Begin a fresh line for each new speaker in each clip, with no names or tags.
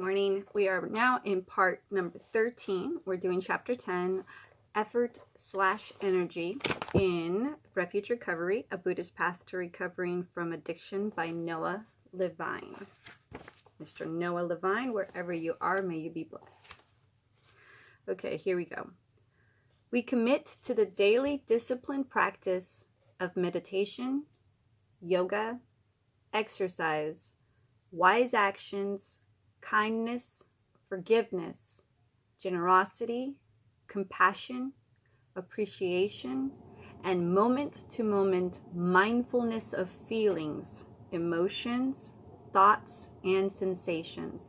Morning. We are now in part number 13. We're doing chapter 10, Effort/Energy in Refuge Recovery, a Buddhist Path to Recovering from Addiction by Noah Levine. Mr. Noah Levine, wherever you are, may you be blessed. Okay, here we go. We commit to the daily disciplined practice of meditation, yoga, exercise, wise actions, kindness, forgiveness, generosity, compassion, appreciation, and moment-to-moment mindfulness of feelings, emotions, thoughts, and sensations.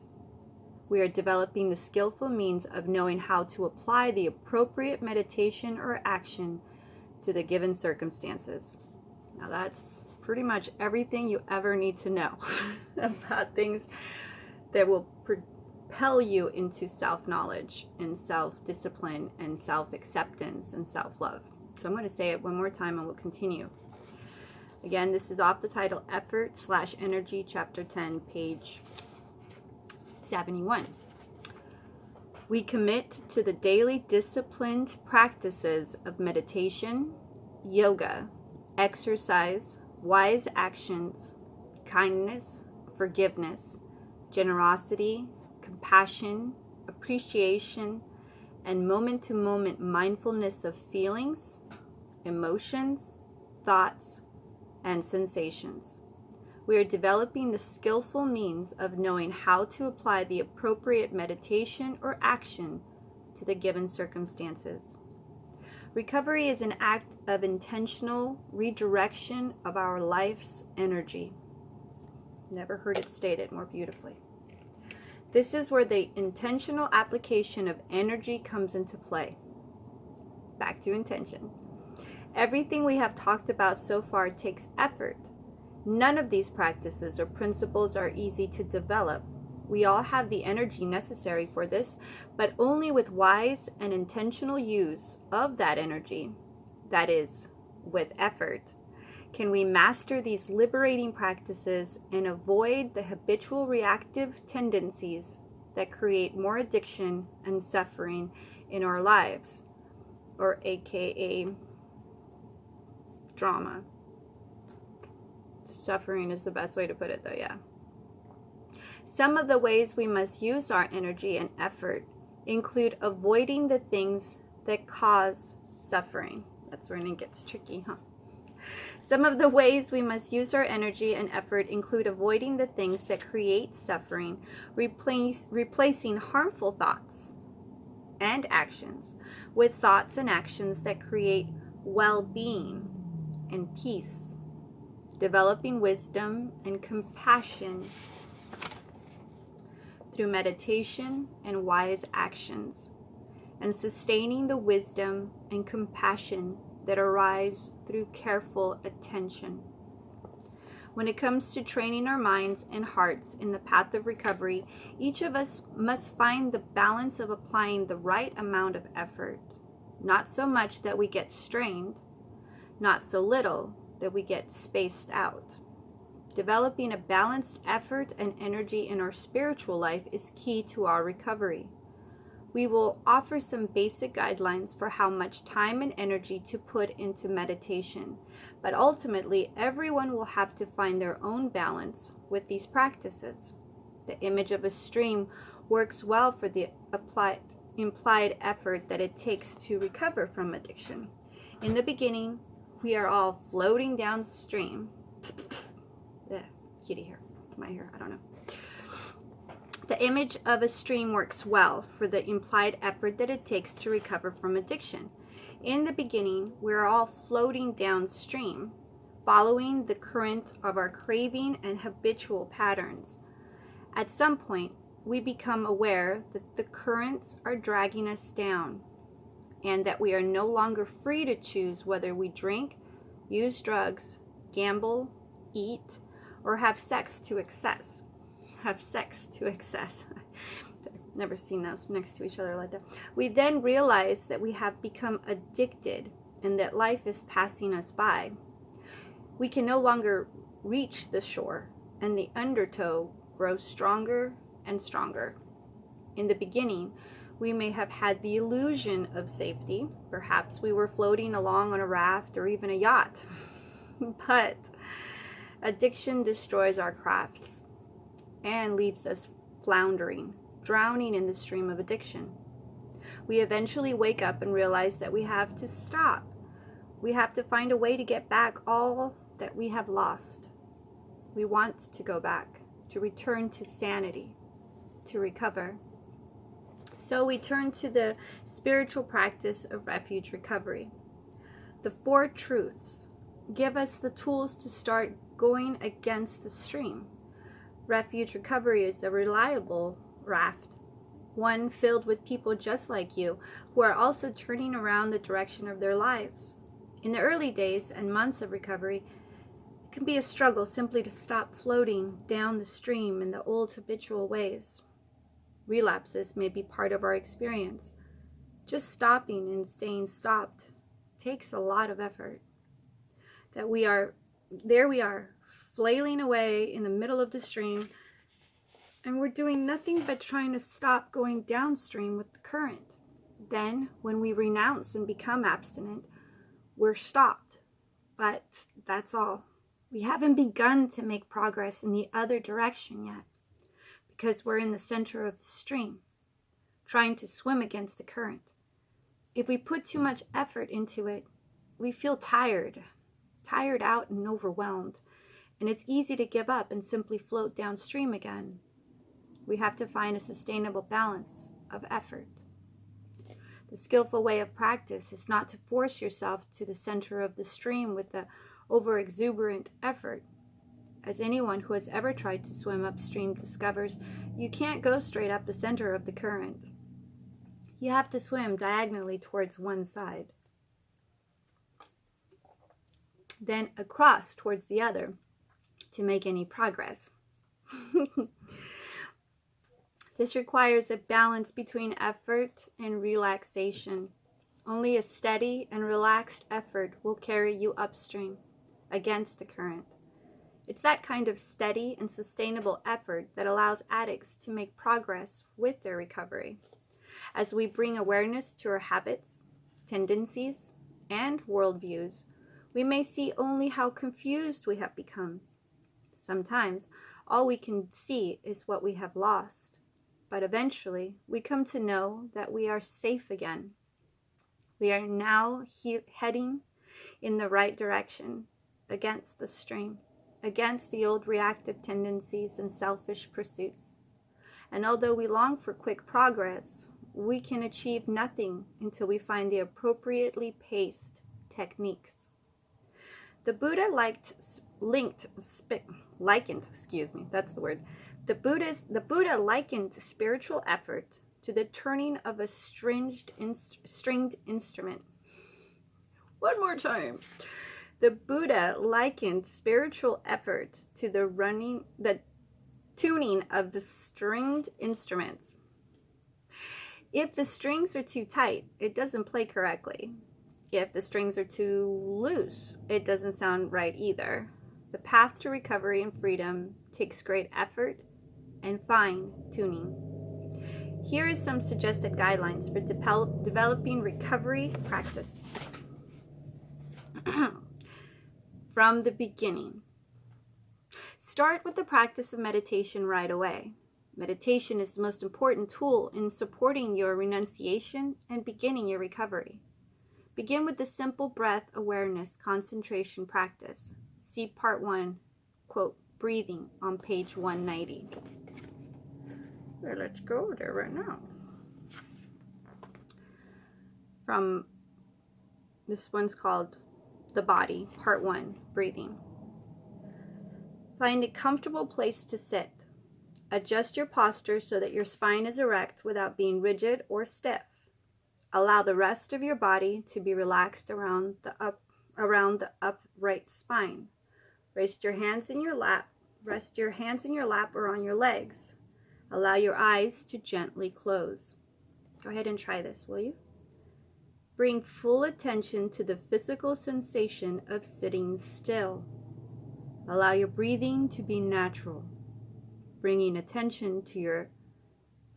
We are developing the skillful means of knowing how to apply the appropriate meditation or action to the given circumstances. Now that's pretty much everything you ever need to know about things that will propel you into self-knowledge and self-discipline and self-acceptance and self-love. So I'm going to say it one more time and we'll continue. Again, this is off the title Effort/Energy, Chapter 10, page 71. We commit to the daily disciplined practices of meditation, yoga, exercise, wise actions, kindness, forgiveness, generosity, compassion, appreciation, and moment-to-moment mindfulness of feelings, emotions, thoughts, and sensations. We are developing the skillful means of knowing how to apply the appropriate meditation or action to the given circumstances. Recovery is an act of intentional redirection of our life's energy. Never heard it stated more beautifully. This is where the intentional application of energy comes into play. Back to intention. Everything we have talked about so far takes effort. None of these practices or principles are easy to develop. We all have the energy necessary for this, but only with wise and intentional use of that energy, that is, with effort, can we master these liberating practices and avoid the habitual reactive tendencies that create more addiction and suffering in our lives, or aka drama. Suffering is the best way to put it though, yeah. Some of the ways we must use our energy and effort include avoiding the things that cause suffering. That's when it gets tricky, huh? Some of the ways we must use our energy and effort include avoiding the things that create suffering, replacing harmful thoughts and actions with thoughts and actions that create well-being and peace, developing wisdom and compassion through meditation and wise actions, and sustaining the wisdom and compassion that arise through careful attention. When it comes to training our minds and hearts in the path of recovery, each of us must find the balance of applying the right amount of effort, not so much that we get strained, not so little that we get spaced out. Developing a balanced effort and energy in our spiritual life is key to our recovery. We will offer some basic guidelines for how much time and energy to put into meditation, but ultimately everyone will have to find their own balance with these practices. The image of a stream works well for the implied effort that it takes to recover from addiction. In the beginning, we are all floating downstream. Kitty hair, my hair, I don't know. The image of a stream works well for the implied effort that it takes to recover from addiction. In the beginning, we're all floating downstream, following the current of our craving and habitual patterns. At some point, we become aware that the currents are dragging us down, and that we are no longer free to choose whether we drink, use drugs, gamble, eat, or have sex to excess. Never seen those next to each other like that. We then realize that we have become addicted and that life is passing us by. We can no longer reach the shore, and the undertow grows stronger and stronger. In the beginning, we may have had the illusion of safety. Perhaps we were floating along on a raft or even a yacht. But addiction destroys our crafts and leaves us floundering, drowning in the stream of addiction. We eventually wake up and realize that we have to stop. We have to find a way to get back all that we have lost. We want to go back, to return to sanity, to recover. So we turn to the spiritual practice of refuge recovery. The 4 truths give us the tools to start going against the stream. Refuge recovery is a reliable raft, one filled with people just like you who are also turning around the direction of their lives. In the early days and months of recovery, it can be a struggle simply to stop floating down the stream in the old habitual ways. Relapses may be part of our experience. Just stopping and staying stopped takes a lot of effort. We are flailing away in the middle of the stream, and we're doing nothing but trying to stop going downstream with the current. Then, when we renounce and become abstinent, we're stopped. But that's all. We haven't begun to make progress in the other direction yet, because we're in the center of the stream, trying to swim against the current. If we put too much effort into it, we feel tired out and overwhelmed, and it's easy to give up and simply float downstream again. We have to find a sustainable balance of effort. The skillful way of practice is not to force yourself to the center of the stream with the over-exuberant effort. As anyone who has ever tried to swim upstream discovers, you can't go straight up the center of the current. You have to swim diagonally towards one side, then across towards the other to make any progress. This requires a balance between effort and relaxation. Only a steady and relaxed effort will carry you upstream against the current. It's that kind of steady and sustainable effort that allows addicts to make progress with their recovery. As we bring awareness to our habits, tendencies, and worldviews, we may see only how confused we have become. Sometimes, all we can see is what we have lost. But eventually, we come to know that we are safe again. We are now heading in the right direction, against the stream, against the old reactive tendencies and selfish pursuits. And although we long for quick progress, we can achieve nothing until we find the appropriately paced techniques. The Buddha likened spiritual effort to the turning of a stringed instrument. One more time. The Buddha likened spiritual effort to the tuning of the stringed instruments. If the strings are too tight, it doesn't play correctly. If the strings are too loose, it doesn't sound right either. The path to recovery and freedom takes great effort and fine-tuning. Here is some suggested guidelines for developing recovery practice. From the beginning. Start with the practice of meditation right away. Meditation is the most important tool in supporting your renunciation and beginning your recovery. Begin with the simple breath awareness concentration practice. See part 1, quote, breathing on page 190. Well, let's go there right now. This one's called The Body, part 1, breathing. Find a comfortable place to sit. Adjust your posture so that your spine is erect without being rigid or stiff. Allow the rest of your body to be relaxed around the upright spine. Rest your hands in your lap or on your legs. Allow your eyes to gently close. Go ahead and try this, will you? Bring full attention to the physical sensation of sitting still. Allow your breathing to be natural. bringing attention to your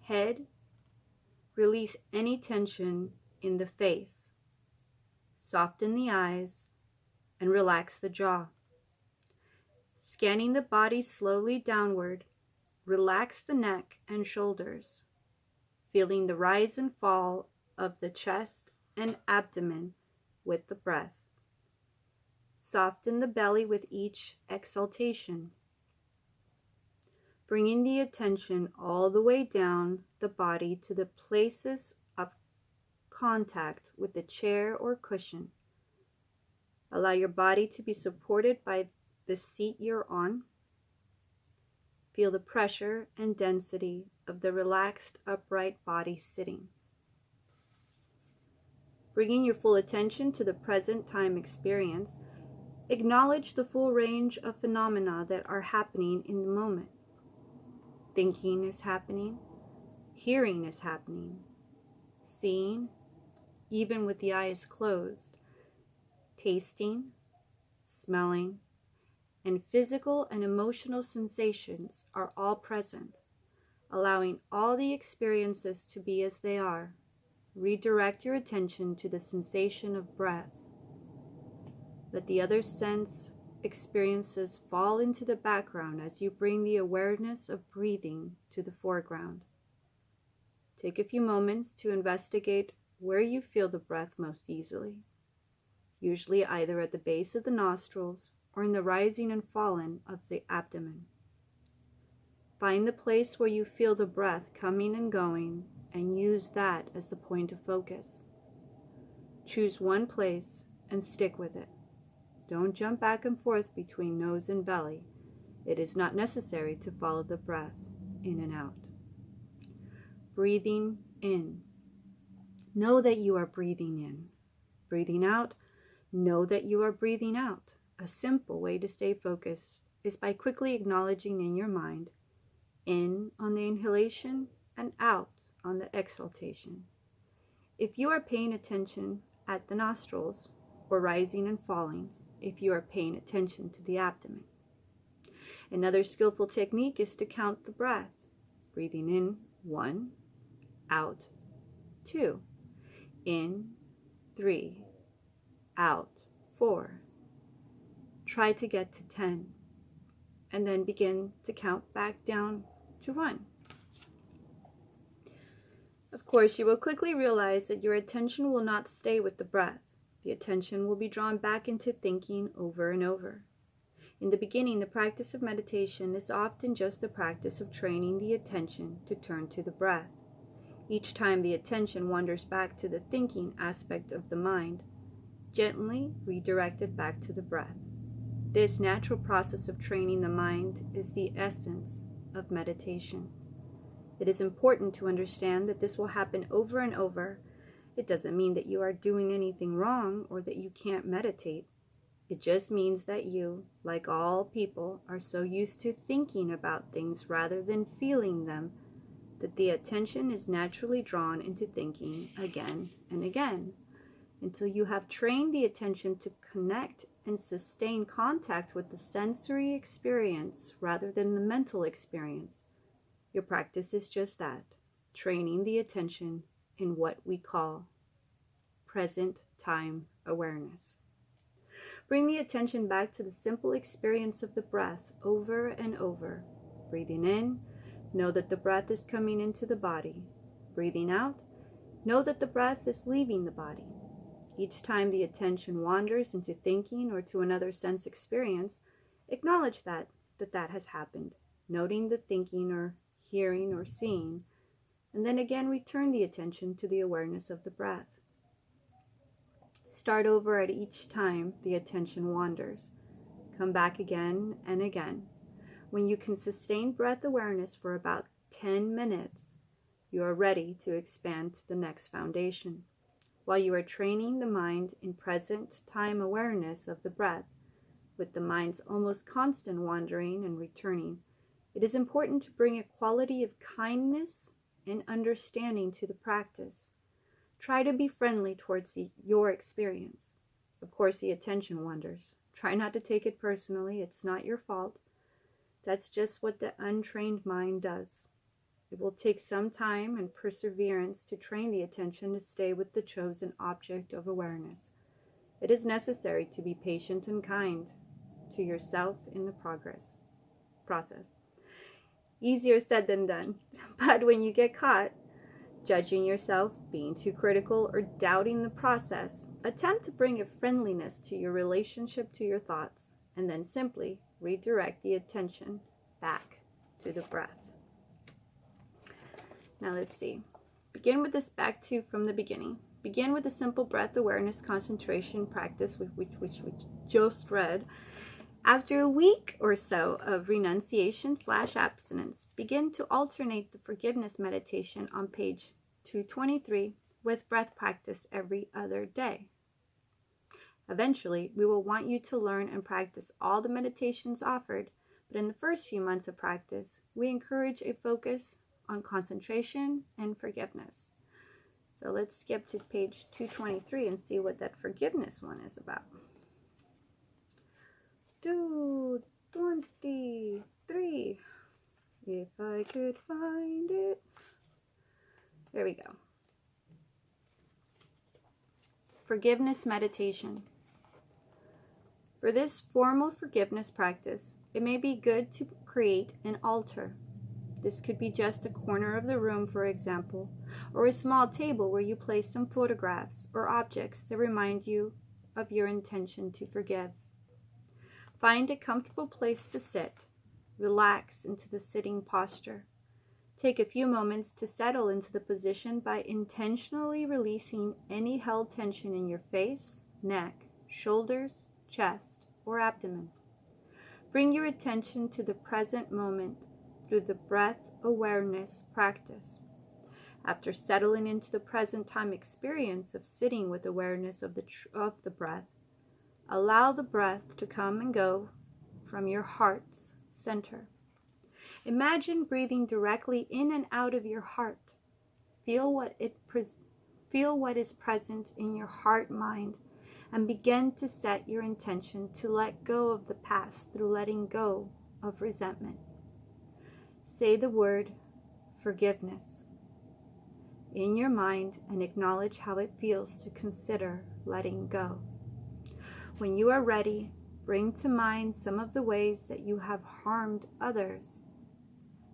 head. Release any tension in the face. Soften the eyes and relax the jaw. Scanning the body slowly downward, relax the neck and shoulders, feeling the rise and fall of the chest and abdomen with the breath. Soften the belly with each exhalation, bringing the attention all the way down the body to the places of contact with the chair or cushion. Allow your body to be supported by the seat you're on. Feel the pressure and density of the relaxed, upright body sitting. Bringing your full attention to the present time experience, acknowledge the full range of phenomena that are happening in the moment. Thinking is happening, hearing is happening, seeing, even with the eyes closed, tasting, smelling, and physical and emotional sensations are all present, allowing all the experiences to be as they are. Redirect your attention to the sensation of breath. Let the other sense experiences fall into the background as you bring the awareness of breathing to the foreground. Take a few moments to investigate where you feel the breath most easily, usually either at the base of the nostrils or in the rising and falling of the abdomen. Find the place where you feel the breath coming and going and use that as the point of focus. Choose one place and stick with it. Don't jump back and forth between nose and belly. It is not necessary to follow the breath in and out. Breathing in. Know that you are breathing in. Breathing out. Know that you are breathing out. A simple way to stay focused is by quickly acknowledging in your mind, in on the inhalation and out on the exhalation. If you are paying attention at the nostrils, or rising and falling, if you are paying attention to the abdomen. Another skillful technique is to count the breath. Breathing in, 1, out, 2, in, 3, out, 4. Try to get to 10, and then begin to count back down to 1. Of course, you will quickly realize that your attention will not stay with the breath. The attention will be drawn back into thinking over and over. In the beginning, the practice of meditation is often just the practice of training the attention to turn to the breath. Each time the attention wanders back to the thinking aspect of the mind, gently redirect it back to the breath. This natural process of training the mind is the essence of meditation. It is important to understand that this will happen over and over. It doesn't mean that you are doing anything wrong or that you can't meditate. It just means that you, like all people, are so used to thinking about things rather than feeling them that the attention is naturally drawn into thinking again and again. Until you have trained the attention to connect and sustain contact with the sensory experience rather than the mental experience. Your practice is just that, training the attention in what we call present time awareness. Bring the attention back to the simple experience of the breath over and over. Breathing in, know that the breath is coming into the body. Breathing out, know that the breath is leaving the body. Each time the attention wanders into thinking or to another sense experience, acknowledge that has happened, noting the thinking or hearing or seeing, and then again return the attention to the awareness of the breath. Start over at each time the attention wanders. Come back again and again. When you can sustain breath awareness for about 10 minutes, you are ready to expand to the next foundation. While you are training the mind in present time awareness of the breath, with the mind's almost constant wandering and returning, it is important to bring a quality of kindness and understanding to the practice. Try to be friendly towards your experience. Of course, the attention wanders. Try not to take it personally. It's not your fault. That's just what the untrained mind does. It will take some time and perseverance to train the attention to stay with the chosen object of awareness. It is necessary to be patient and kind to yourself in the process. Easier said than done. But when you get caught judging yourself, being too critical, or doubting the process, attempt to bring a friendliness to your relationship to your thoughts, and then simply redirect the attention back to the breath. Now let's see. Begin with this back to from the beginning. Begin with a simple breath awareness concentration practice, which we just read. After a week or so of renunciation/abstinence, begin to alternate the forgiveness meditation on page 223 with breath practice every other day. Eventually, we will want you to learn and practice all the meditations offered, but in the first few months of practice, we encourage a focus on concentration and forgiveness. So let's skip to page 223 and see what that forgiveness one is about. 223. If I could find it. There we go. Forgiveness meditation. For this formal forgiveness practice, it may be good to create an altar. This could be just a corner of the room, for example, or a small table where you place some photographs or objects that remind you of your intention to forgive. Find a comfortable place to sit. Relax into the sitting posture. Take a few moments to settle into the position by intentionally releasing any held tension in your face, neck, shoulders, chest, or abdomen. Bring your attention to the present moment through the breath awareness practice. After settling into the present time experience of sitting with awareness of the breath, allow the breath to come and go from your heart's center. Imagine breathing directly in and out of your heart. Feel what is present in your heart mind, and begin to set your intention to let go of the past through letting go of resentment. Say the word forgiveness in your mind and acknowledge how it feels to consider letting go. When you are ready, bring to mind some of the ways that you have harmed others,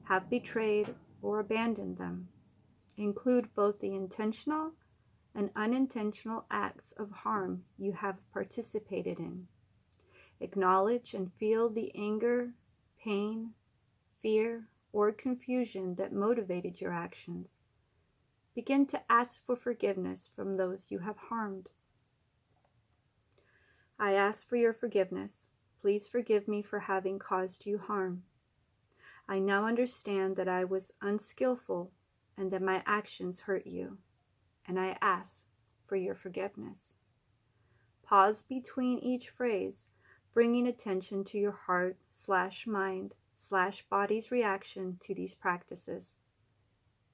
have betrayed or abandoned them. Include both the intentional and unintentional acts of harm you have participated in. Acknowledge and feel the anger, pain, fear, or confusion that motivated your actions. Begin to ask for forgiveness from those you have harmed. I ask for your forgiveness. Please forgive me for having caused you harm. I now understand that I was unskillful and that my actions hurt you, and I ask for your forgiveness. Pause between each phrase, bringing attention to your heart/mind/body's reaction to these practices.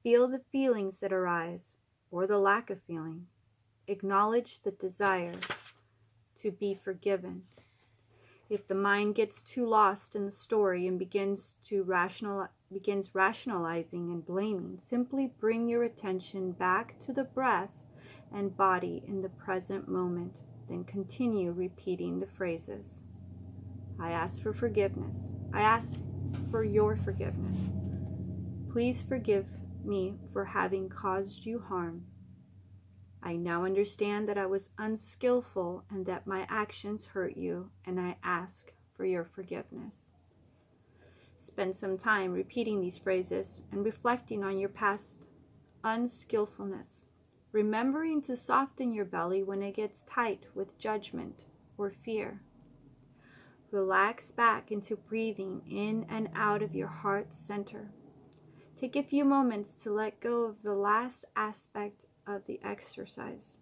Feel the feelings that arise, or the lack of feeling. Acknowledge the desire to be forgiven. If the mind gets too lost in the story and begins rationalizing and blaming, simply bring your attention back to the breath and body in the present moment. Then continue repeating the phrases. I ask for forgiveness. I ask for your forgiveness. Please forgive me for having caused you harm. I now understand that I was unskillful and that my actions hurt you, and I ask for your forgiveness. Spend some time repeating these phrases and reflecting on your past unskillfulness, remembering to soften your belly when it gets tight with judgment or fear. Relax back into breathing in and out of your heart center. Take a few moments to let go of the last aspect of the exercise.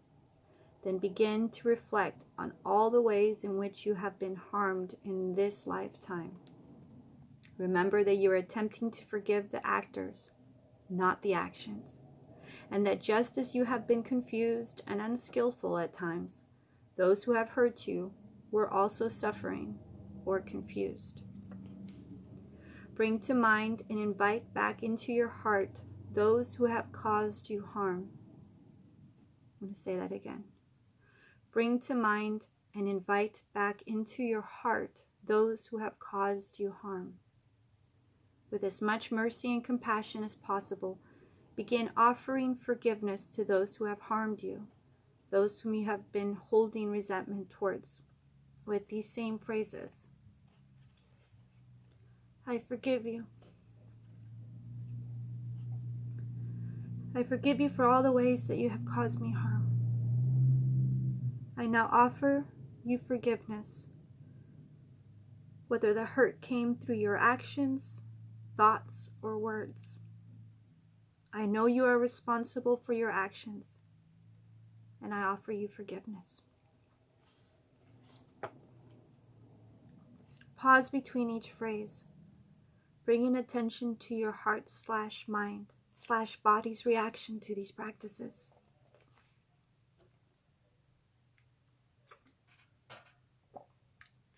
Then begin to reflect on all the ways in which you have been harmed in this lifetime. Remember that you are attempting to forgive the actors, not the actions, and that just as you have been confused and unskillful at times, those who have hurt you were also suffering or confused. Bring to mind and invite back into your heart those who have caused you harm. I'm going to say that again. Bring to mind and invite back into your heart those who have caused you harm. With as much mercy and compassion as possible, begin offering forgiveness to those who have harmed you, those whom you have been holding resentment towards, with these same phrases. I forgive you. I forgive you for all the ways that you have caused me harm. I now offer you forgiveness, whether the hurt came through your actions, thoughts, or words. I know you are responsible for your actions, and I offer you forgiveness. Pause between each phrase, bringing attention to your heart/mind/body's reaction to these practices.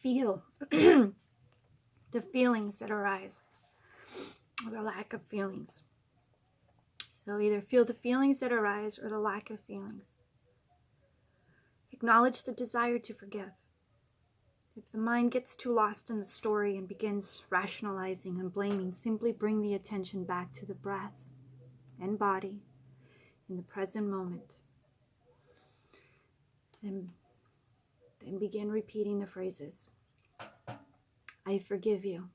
Feel the feelings that arise, or the lack of feelings. So either feel the feelings that arise or the lack of feelings. Acknowledge the desire to forgive. If the mind gets too lost in the story and begins rationalizing and blaming, simply bring the attention back to the breath and body in the present moment. Then begin repeating the phrases. I forgive you.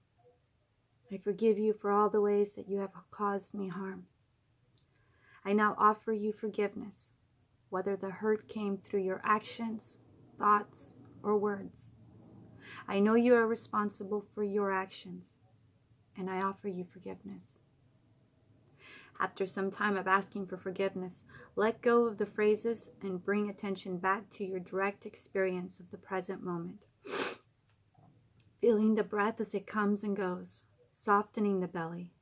I forgive you for all the ways that you have caused me harm. I now offer you forgiveness, whether the hurt came through your actions, thoughts, or words. I know you are responsible for your actions, and I offer you forgiveness. After some time of asking for forgiveness, let go of the phrases and bring attention back to your direct experience of the present moment. Feeling the breath as it comes and goes, softening the belly,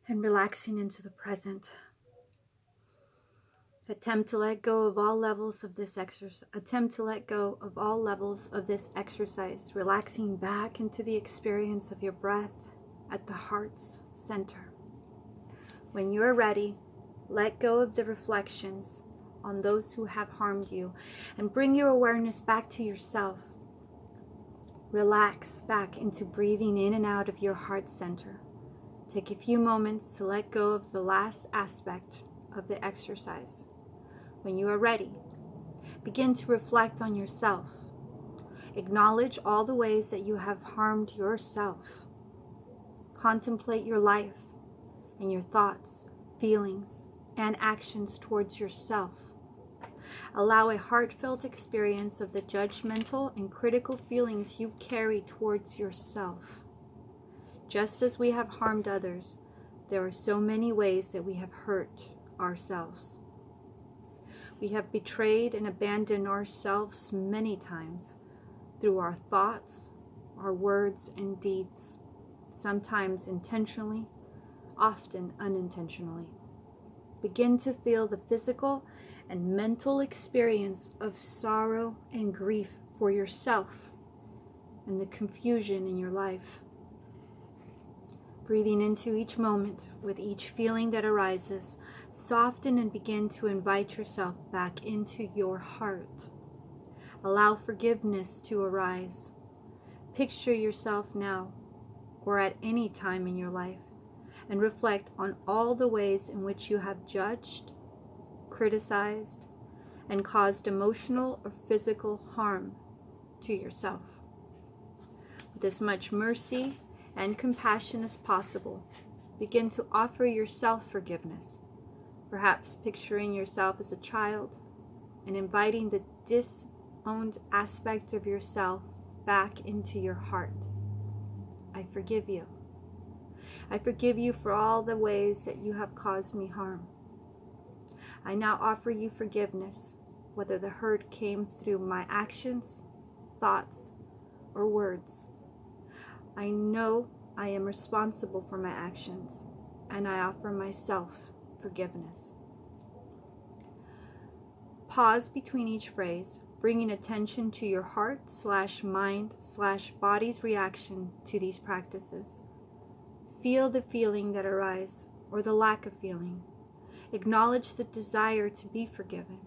and relaxing into the present. Attempt to let go of all levels of this exercise. Relaxing back into the experience of your breath at the heart's center. When you are ready, let go of the reflections on those who have harmed you and bring your awareness back to yourself. Relax back into breathing in and out of your heart center. Take a few moments to let go of the last aspect of the exercise. When you are ready, begin to reflect on yourself. Acknowledge all the ways that you have harmed yourself. Contemplate your life and your thoughts, feelings, and actions towards yourself. Allow a heartfelt experience of the judgmental and critical feelings you carry towards yourself. Just as we have harmed others, there are so many ways that we have hurt ourselves. We have betrayed and abandoned ourselves many times through our thoughts, our words, and deeds, sometimes intentionally, often unintentionally. Begin to feel the physical and mental experience of sorrow and grief for yourself and the confusion in your life. Breathing into each moment with each feeling that arises, soften and begin to invite yourself back into your heart. Allow forgiveness to arise. Picture yourself now or at any time in your life and reflect on all the ways in which you have judged, criticized, and caused emotional or physical harm to yourself. With as much mercy and compassion as possible, begin to offer yourself forgiveness. Perhaps picturing yourself as a child and inviting the disowned aspect of yourself back into your heart. I forgive you. I forgive you for all the ways that you have caused me harm. I now offer you forgiveness, whether the hurt came through my actions, thoughts, or words. I know I am responsible for my actions, and I offer myself forgiveness. Pause between each phrase, bringing attention to your heart/mind/body's reaction to these practices. Feel the feeling that arises, or the lack of feeling. Acknowledge the desire to be forgiven.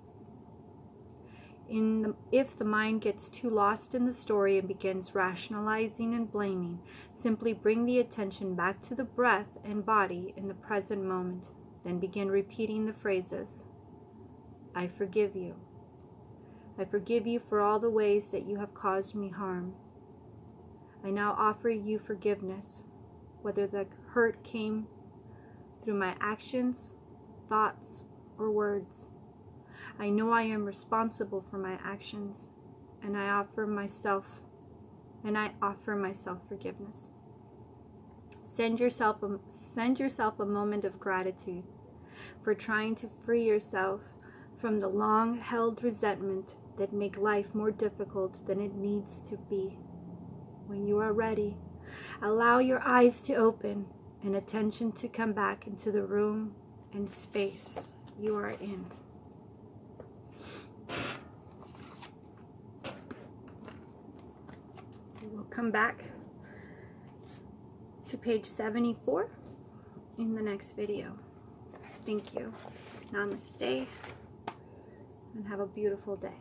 If the mind gets too lost in the story and begins rationalizing and blaming, simply bring the attention back to the breath and body in the present moment. Then begin repeating the phrases. I forgive you. I forgive you for all the ways that you have caused me harm. I now offer you forgiveness, whether the hurt came through my actions, thoughts, or words. I know I am responsible for my actions, and I offer myself forgiveness. Send yourself a moment of gratitude for trying to free yourself from the long-held resentment that make life more difficult than it needs to be. When you are ready, allow your eyes to open and attention to come back into the room and space you are in. We'll come back to page 74 in the next video. Thank you. Namaste, and have a beautiful day.